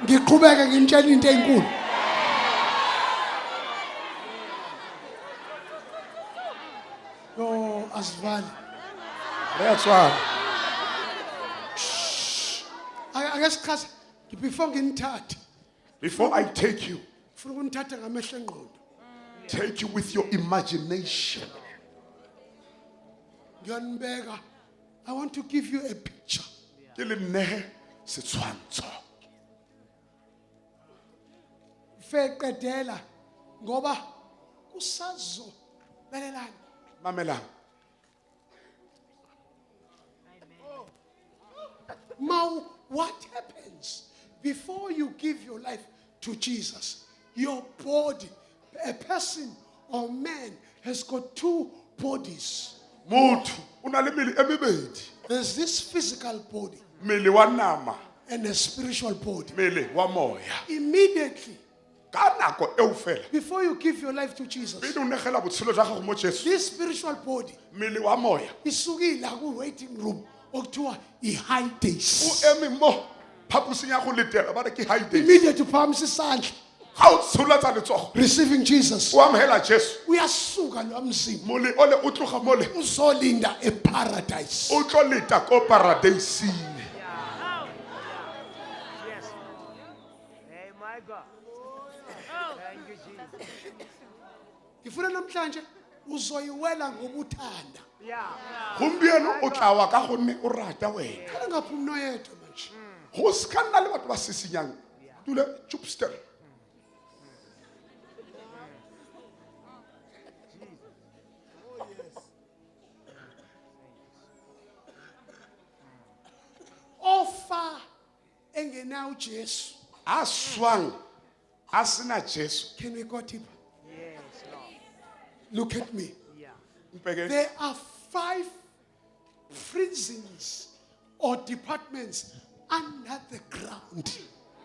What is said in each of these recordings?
Ngiqhubeke ngimtshela into enkulu. Yo, asivali. That's why. Ake sichaze before nginithathe. Before I take you, Ufuna ukunithatha ngamehlo engqondo. take you with your imagination. Ngiyanibeka. I want to give you a picture. Ke le nehe setshwantsho. Feqedela ngoba kusazo belelani. Mamelang. Now, what happens before you give your life to Jesus? Your body, a person or man has got two bodies. Motho una le mmele e mebedi. There's this physical body Mmele wa nama, and a spiritual body. mmele wa moya. Immediately, Ka nako eo fela, before you give your life to Jesus, pele o negela botshelo jwa gago mo Jesu, this spiritual body mmele wa moya isukile ku-waiting room okuthiwa i-high days. o eme mo phaposing ya go letela ba re ke high days. Immediately uphakamisa isandla, Ga o tsholatsa letsogo receiving Jesus. o amogela Jesu, Uyasuka lo mzimba mole ole o tloga mole uzolinda eparadise. o tlo leta ko paradieseng. Yes. Hey, my God. Thank you, Jesus. Ngifuna namhlanje uzoyiwela ngobuthanda. Yeah. Gompieno o tla wa ka gonne o rata wena. Kana ngaphumi noyedwa manje. Go se ka nna le batho ba sisinyang. Dule chup still. Ofa engenawo uJesu. Aswang asina Jesu. Can we go deeper? Yes, Lord. Look at me. Yeah. Mpeke There are 5 prisons or departments under the ground.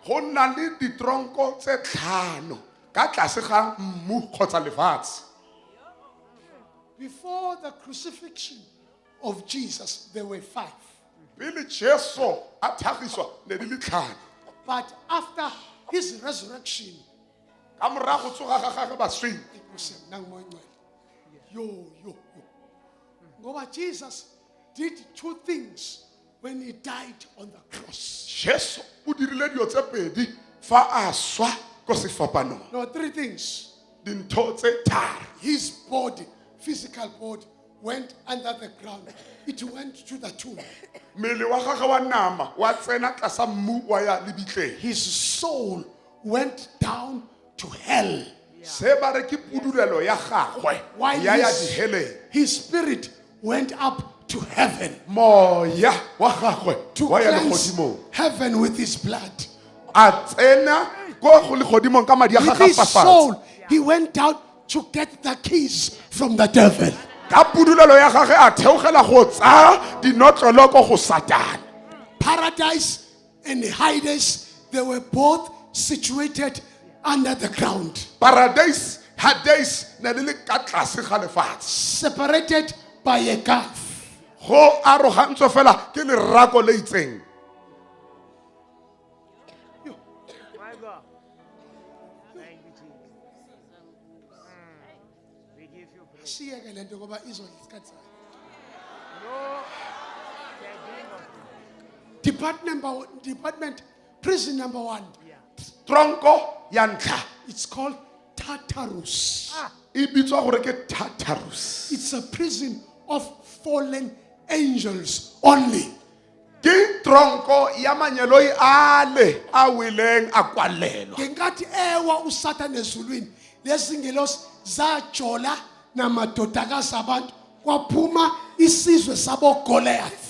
go nna le ditronko tse tlhano ka tlase ga mmu kgotsa lefatshe. Before the crucifixion of Jesus, there were 5. Pele Jesu a tlhagiswa ne di le tlhano. But after his resurrection, Ka morago tsoga ga gagwe baswing. yo. Ngoba Jesus did 2 things when he died on the cross. Jesu o dirile dio tse pedi fa a swa ko sefapanong. No, 3 things. Dintho tse tharo. His body, physical body, went under the ground. It went to the tomb. Mmele wa gagwe wa nama wa tsena tlasa mmu wa ya lebitleng. His soul went down to hell. Se ba re ke pudulelo ya gagwe While ya ya his, diheleng. his spirit went up to heaven Moya wa gagwe to wa ya cleanse legodimong. heaven with his blood. A tsena ko go legodimong ka madi a With gagwe his fafatshe. soul, he went out to get the keys from the devil. Ka pudulelo ya gagwe a theogela go tsaya dinotlolo ko go Satan. Paradise and Hades, they were both situated under the ground, Paradise, Hades, na le le ka tlase ga lefatshe. separated by a gulf. Go arogantswe fela ke lerako le itseng. My God. Thank you, Jesus. We give you praise. Siyeke le nto ngoba izodla isikhathi sayo. No. The King of Department, prison number 1. Tronko ya ntlha It's called Tartarus. e bitswa gore ke Tartarus. It's a prison of fallen angels only. Ke tronko ya manyeloi ale a wileng a kwalelwa. Ngenkathi ewa uSatan ezulwini, lezi ngelosi zajola namadodakazi abantu kwaphuma isizwe sabo Goliath.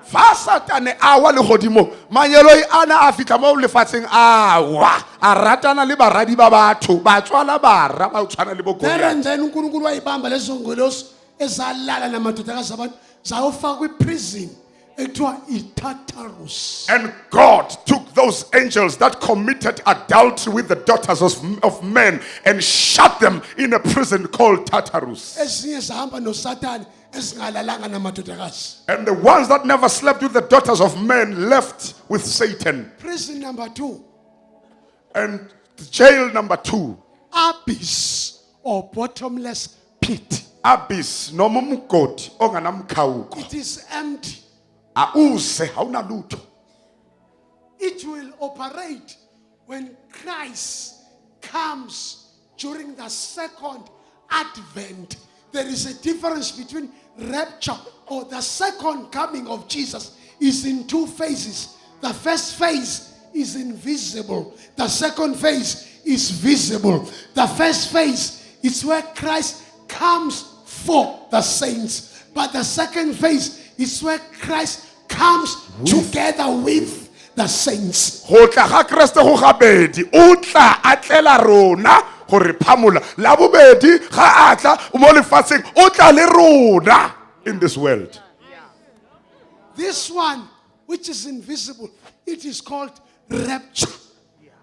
Fa Satane a wa legodimo, manyeloi ana a fitla mo lefatsheng a wa a ratana le baradi ba batho ba tswala bara ba tshwana le bo There Goliath. and then uNkulunkulu wayibamba lezo ngelosi ezalala namadodakazi abantu zayofakwa iprison ekuthiwa iTartarus. And God took those angels that committed adultery with the daughters of men and shut them in a prison called Tartarus. Ezinye zahamba noSatan ezingalalanga namadodakazi. And the ones that never slept with the daughters of men left with Satan. Prison number 2. And jail number 2. Abyss or bottomless pit. Abyss noma umgodi onganamkhawuko. It is empty. Awuse awuna lutho. It will operate when Christ comes during the second advent. There is a difference between rapture or the second coming of Jesus is in 2 phases. The first phase is invisible. The second phase is visible. The first phase is where Christ comes for the saints. But the second phase is where Christ comes together with the saints. Go tla ga Kriste go gabedi o tla a tlela rona go re phamola la bobedi ga atla mo lefatsheng o tla le rona in this world. This one, which is invisible, it is called rapture.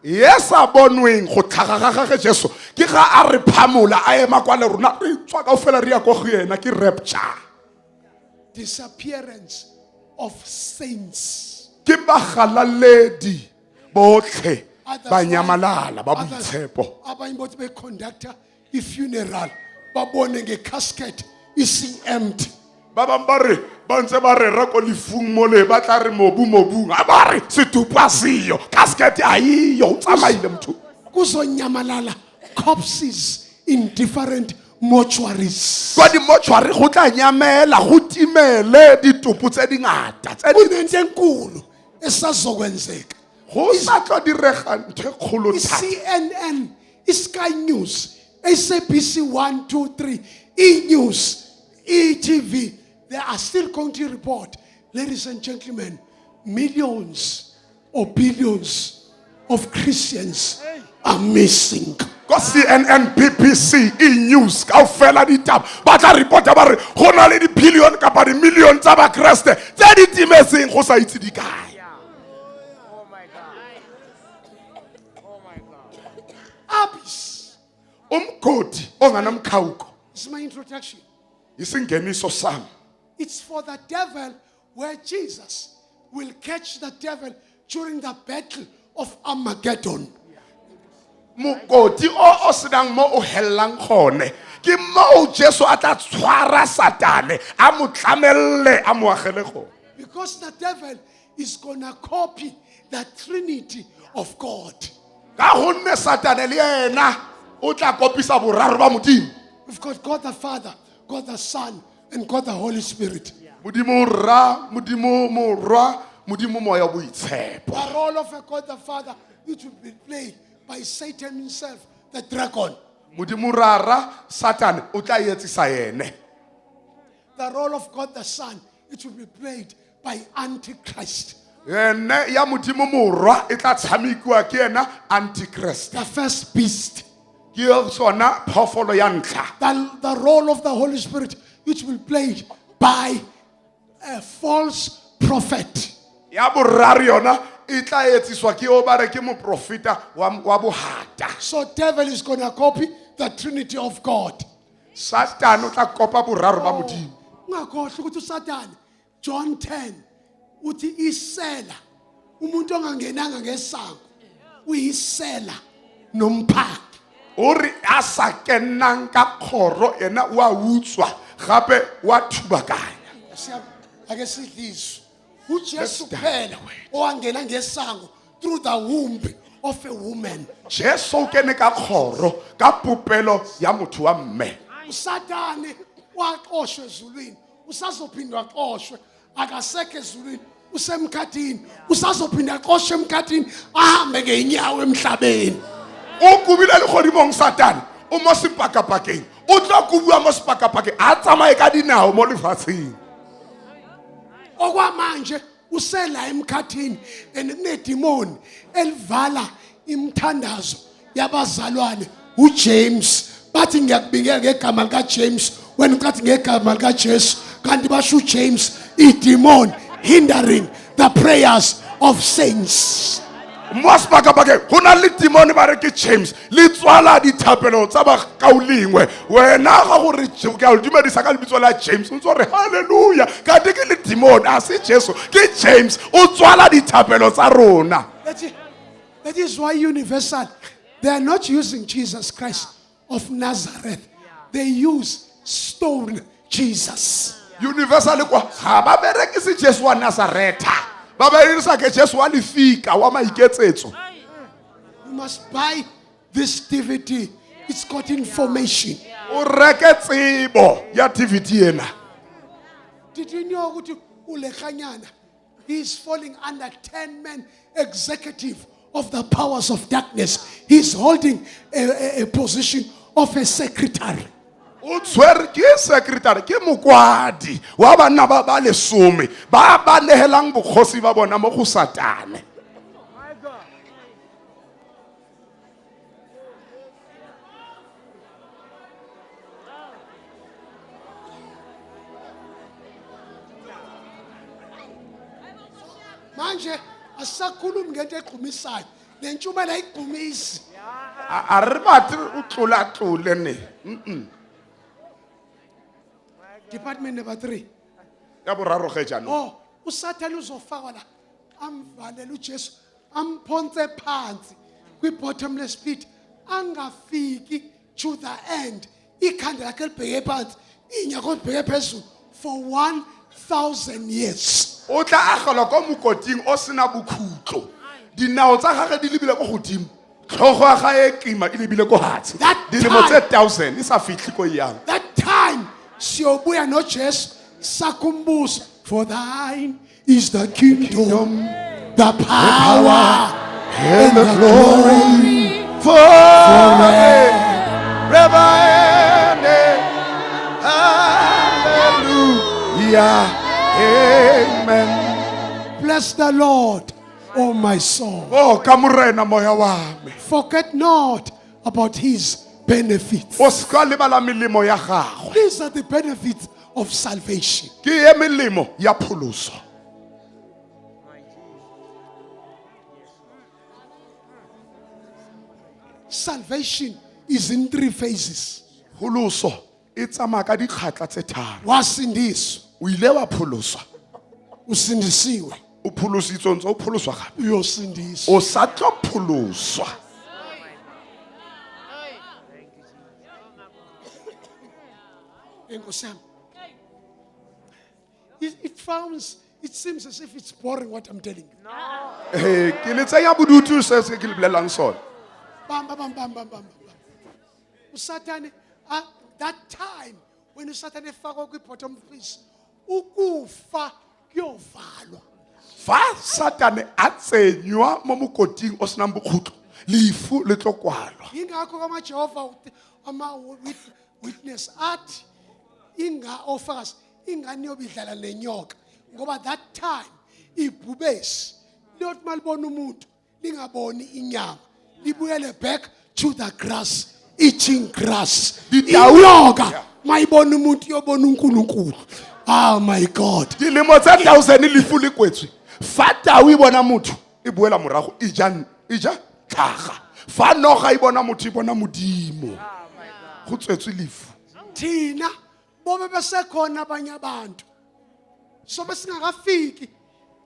Yes, a bonweng go tlhaga ga gagwe Jesu ke ga a re phamola a ema kwa le rona re tswa ka ofela re ya go yena ke rapture. Disappearance of saints. Ke bagalaledi botlhe Others ba nyamalala ba others- boitshepo. abanye bothi beconductor i-funeral babone nge-casket isi empty. Ba bang ba re ba ntse ba re ra ko lefung mo le ba tla re mobung a ba re setupa siyo casket ayiyo o tsamaile motho. Kuzonyamalala corpses in different mortuaries. Kwa di mortuary go tla nyamela go timele ditopo tse dingata tse di Kunento enkulu esazokwenzeka. go sa tlo direga ntho e kgolo thata. CNN, Sky News, SABC 1, 2, 3, E-News, ETV, they are still going to report, ladies and gentlemen, millions or billions of Christians are missing. Ko CNN, BBC, E-News ka ofela ditaba ba tla reporta ba re go na le di billion kapa di million tsa ba Kriste tse di timetseng go sa itse di kae. Oh my God. Oh my God. Abyss. Umgodi onganamkhawuko This is my introduction. isingeniso sami. It's for the devil where Jesus will catch the devil during the battle of Armageddon. Mokoti o senang mo o hellang gone ke mo Jesu a tla tshwara Satane a mo tlamelle a mo agele gone. Because the devil is going to copy the Trinity of God. Ka gonne Satane le yena o tla kopisa boraro ba Modimo. We've got God the Father, God the Son, and God the Holy Spirit. Modimo ra, Modimo morwa, Modimo moya boitshepo. The role of a God the Father, which will be played by Satan himself, the dragon. Modimo rara Satane o tla etsisa yene. The role of God the Son, it will be played by Antichrist. Ene ya Modimo morwa e tla tshamekiwa ke yena Antichrist. The first beast. Ke sona phofolo ya ntlha. The role of the Holy Spirit, which will be played by a false prophet. Ya boraro yona e tla etsiswa ke o bare ke moprofeta wa bohata. So devil is going to copy the Trinity of God. Satane o tla kopa boraro ba Modimo. Ungakhohlwa ukuthi uSathane John 10 uthi isela umuntu ongangenanga ngesango uyisela nomphaki. Ori a sa kenang ka khoro ena wa utswa gape wa thubakanya. Ake sidliswe uJesu phela owangena ngesango through the womb of a woman. Jesu o kene ka khoro ka popelo ya motho wa mme. uSathane waqoshwe ezulwini usazophindwa aqoshwe akasekho ezulwini usemkhathini usazophinda aqoshwe emkhathini ahambe ngeenyawo emhlabeni. O kubile le godimong Satane o mo sepakapakeng o tla kubua mo sepakapakeng a tsamaye ka dinao mo lefatsheng. Okwamanje usela emkhathini and kunedemoni elivala imthandazo yabazalwane uJames bathi ngiyakubingelela ngegama lika James wena ucathi ngegama lika Jesu kanti basho uJames idemon hindering the prayers of saints. Mo sepakapakeng go na le demon ba re ke James le tswala dithapelo tsa ba kaulingwe wena ga gore ka o dumedisa ka lebitso la James o ntse re hallelujah ka ke le demon a se Jesu ke James o tswala dithapelo tsa rona. That is why Universal, they are not using Jesus Christ of Nazareth. They use stone Jesus. Universal kwa ga ba berekise Jesu wa Nazareta. Ba ba dirisa ke Jesu wa lefika wa maiketsetso. You must buy this DVD. It's got information. O reke tsebo ya DVD ena. Did you know ukuthi uLekanyana, he is falling under 10-man executive of the powers of darkness. He's holding a position of a secretary. O tshwere ke secretary ke mokwadi wa bana ba ba lesome ba ba nehelang bokgosi ba bona mo go Satane. My God. Manje asakhulumi ngento egqumisayo. Le ntshumayelo ayigqumisi. A re batla o tlolatlole ne. Department number 3. Ya boraro ge jana. Oh, uSathane uzofakwa la. Amvalele uJesu, amphonse phansi kwi-bottomless pit, angafiki to the end. Ikhanda lakhe libheke phansi, inyako libheke phezulu for 1,000 years. O tla agela kwa mokoting o sena bokhutlo. Dinao tsa gagwe di lebile go godimo. Tlhogo ya gae e kima e lebile go hatse. Dilemo tse 1000 e sa fitlhe ko yang. That time, siyobuya noJesu sakumbusa, for thine is the kingdom, the power, And the glory forever and ever. Hallelujah. Amen. Bless the Lord, oh my soul. Oh, kamurena moya wa me. Forget not about his benefits. O ska lebala melemo ya gago. These are the benefits of salvation. Ke ye melemo ya pholoso. Salvation is in 3 phases. Pholoso e tsamaya ka dikgatla tse tharo. Wasindiswa, O ile wa pholoswa. usindisiwe, O pholositswe ntse o pholoswa gape. uyosindiswa. O sa tlo pholoswa. Enkosi yami. It seems as if it's boring what I'm telling you. Eh, ke le tsenya bodutu se se ke le bolelang sona. Bam, bam, bam, bam, bam, bam, bam. Usathane, that time when uSathane efakwa kwi-bottom place, ukufa kuyovalwa. Fa Satane a tsenywa mo mokoting o senang bokhutlo, lefu le tlo kwalwa. Ingakho kwamaJehova witness athi officers ingani yobidlala nenyoka, ngoba that time ibhubesi liyothi malibona umuntu lingaboni inyama, libuyele back to the grass, eating grass. Inyoka mayibona umuntu yobona uNkulunkulu. Oh my God. Dilemo tse 1000 lefu le kwetswe. Fa Tau e bona motho e boela morago e ja tlhaga. Fa noga e bona motho e bona modimo. Go tswetswe lefu. Thina bobe besekhona abanye abantu, so besingakafiki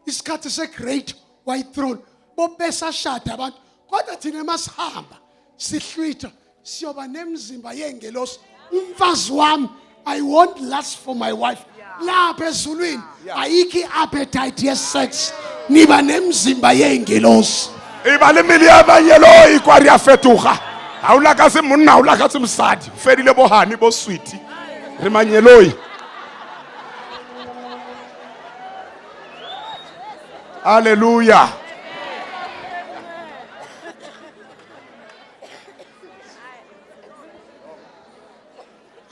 isikhathi se-great white throne, bobe besashada abantu, kodwa thina masihamba sihlwitha siyoba nemzimba yengelosi. Umfazi wami, I won't last for my wife. Lapha ezulwini ayikho i-appetite ye-sex, niba nemzimba yengelosi. E ba le mele ya banyelo e kwa ri a fetoga. Ha o la ka se monna, o la ka se mosadi. Fedile bo hani bo sweet. Re manyeloi. Hallelujah.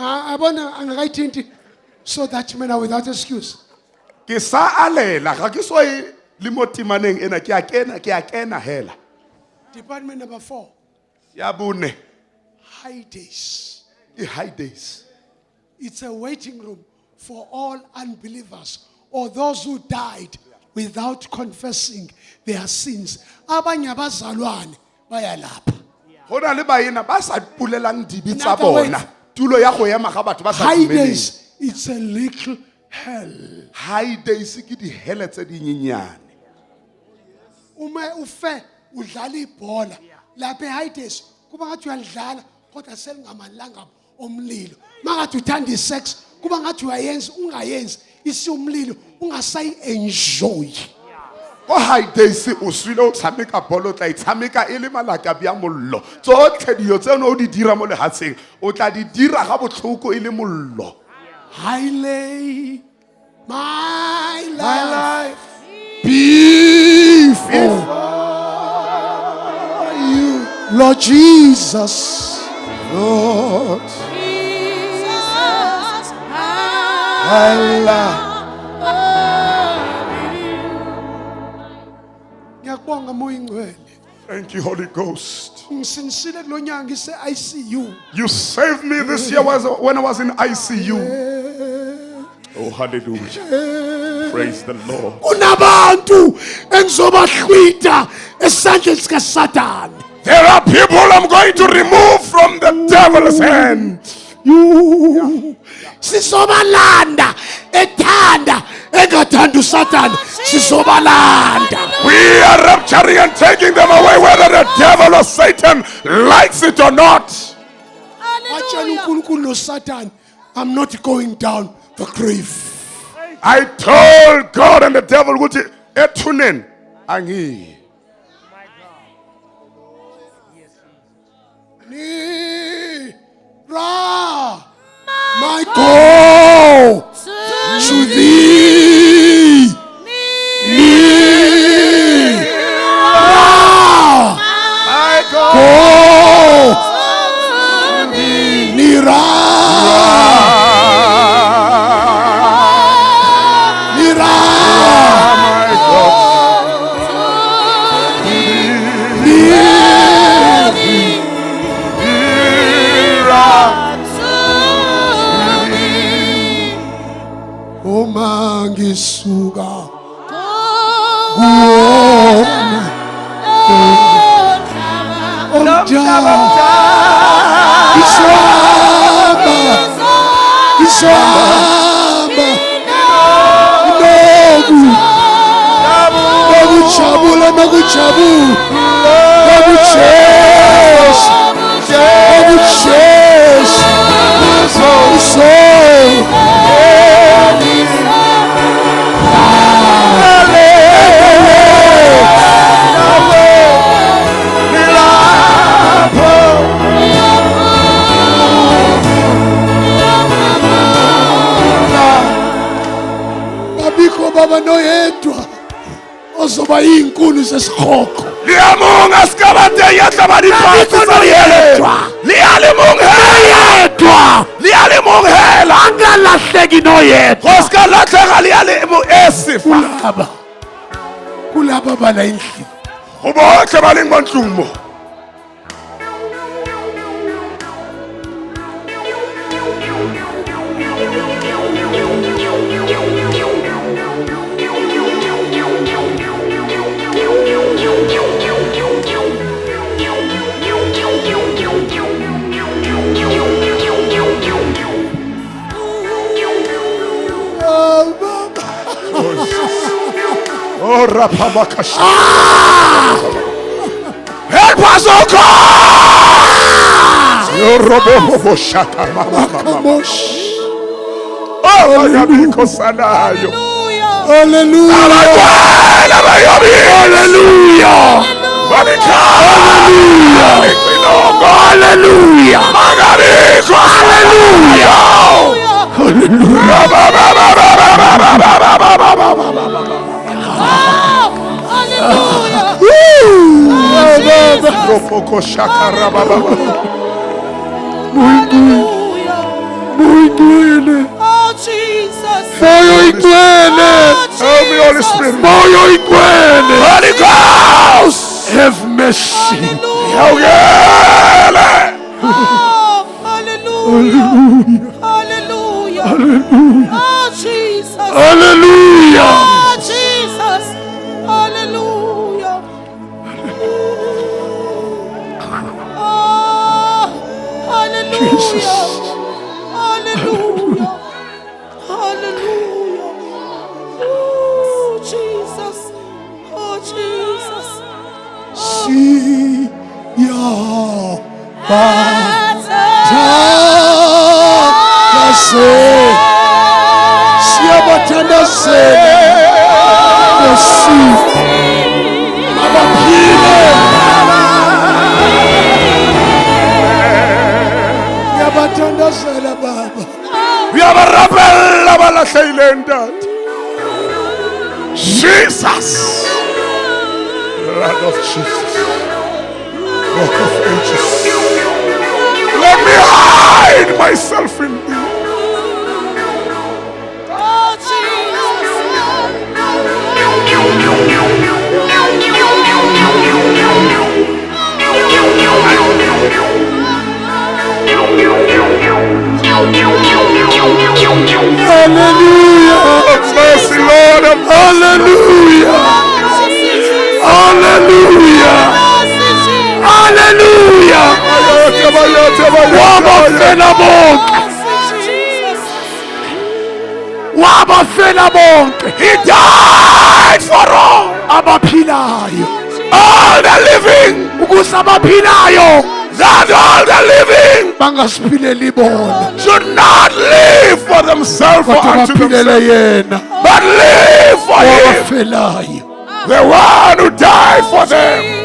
I bona angakayithinti, so that men are without excuse. Ke sa alela ga ke so e le mo timaneng ena ke a kena hela. Department number 4, Ya bone high days. e high days. It's a waiting room for all unbelievers or those who died without confessing their sins. Abanye abazalwane bayalapha. Hona le baena ba sa pulelang dibi tsa In other words, bona. Tulo ya go ema ga batho ba sa High dumeleng. days, it's a little hell. High days ke di hele tse di nyenyane. Ume ufe udlala ibhola lapha eHighdays kuba ngathi uyalidlala kodwa selingamalanga omlilo. Mangathi uthanda isex kuba ngathi uyayenza ungayenzi isiyumlilo ungasayi-enjoy. Go high days o swile o tshameka bolo tla itshameka e le malaka bya mollo. Tsotlhe dio tseno o di dira mo lehatsheng o tla di dira ga botlhoko e le mollo. I lay my life Before you, Lord Jesus. Lord, Jesus, I love. Ngiyakubonga moya ingcwele. Thank you, Holy Ghost. Ngisinisile kulo nyanga ise-ICU. You saved me this year when I was in ICU. Oh, hallelujah. Praise the Lord. Kunabantu engizobahlwitha esandleni sikaSathane. There are people I'm going to remove from the devil's hand. Sizobalanda ethanda engathanda uSathane sizobalanda. We are rapturing and taking them away whether the devil or Satan likes it or not. Watshela uNkulunkulu noSathane, I'm not going down the grave. I told God and the devil ukuthi ethunen angi. My go to thee. My God. Go Nira. Nira. My God. Omangisuka Omjaba Isamba Noguchabula Noguchabu Noguchesh Baba noyedwa ozoba inkulu sesikhokho. Liyamunga sikabade yedwa badiphansi saliyedwa. Liyalimunga liyalimunga Angalahleki noyedwa. Kosikalahleka liyalimu esifa. Kulaba bala indlini. Ubohle balingondlumo. Oh, Rapamakash. Help us, oh God! Yorobo shaka mama. Oh, Yabiko Sanayo. Hallelujah. Hallelujah. Hallelujah. Oh, Jesus. Help me, Holy Spirit. Holy Ghost. Have mercy. Hallelujah. Oh, hallelujah. Hallelujah. Oh, Jesus. Hallelujah. Oh, Jesus. Hallelujah. Oh, hallelujah. Hallelujah. Hallelujah. Oh, Jesus. Oh, Jesus. Oh, Jesus, blood of Jesus, Rock of Ages, let me hide myself in thee. Hallelujah. Have mercy, Lord. Hallelujah. Hallelujah. Hallelujah. He died for all. All the living. That all the living should not live for themselves or unto themselves, but live for him, the one who died for them.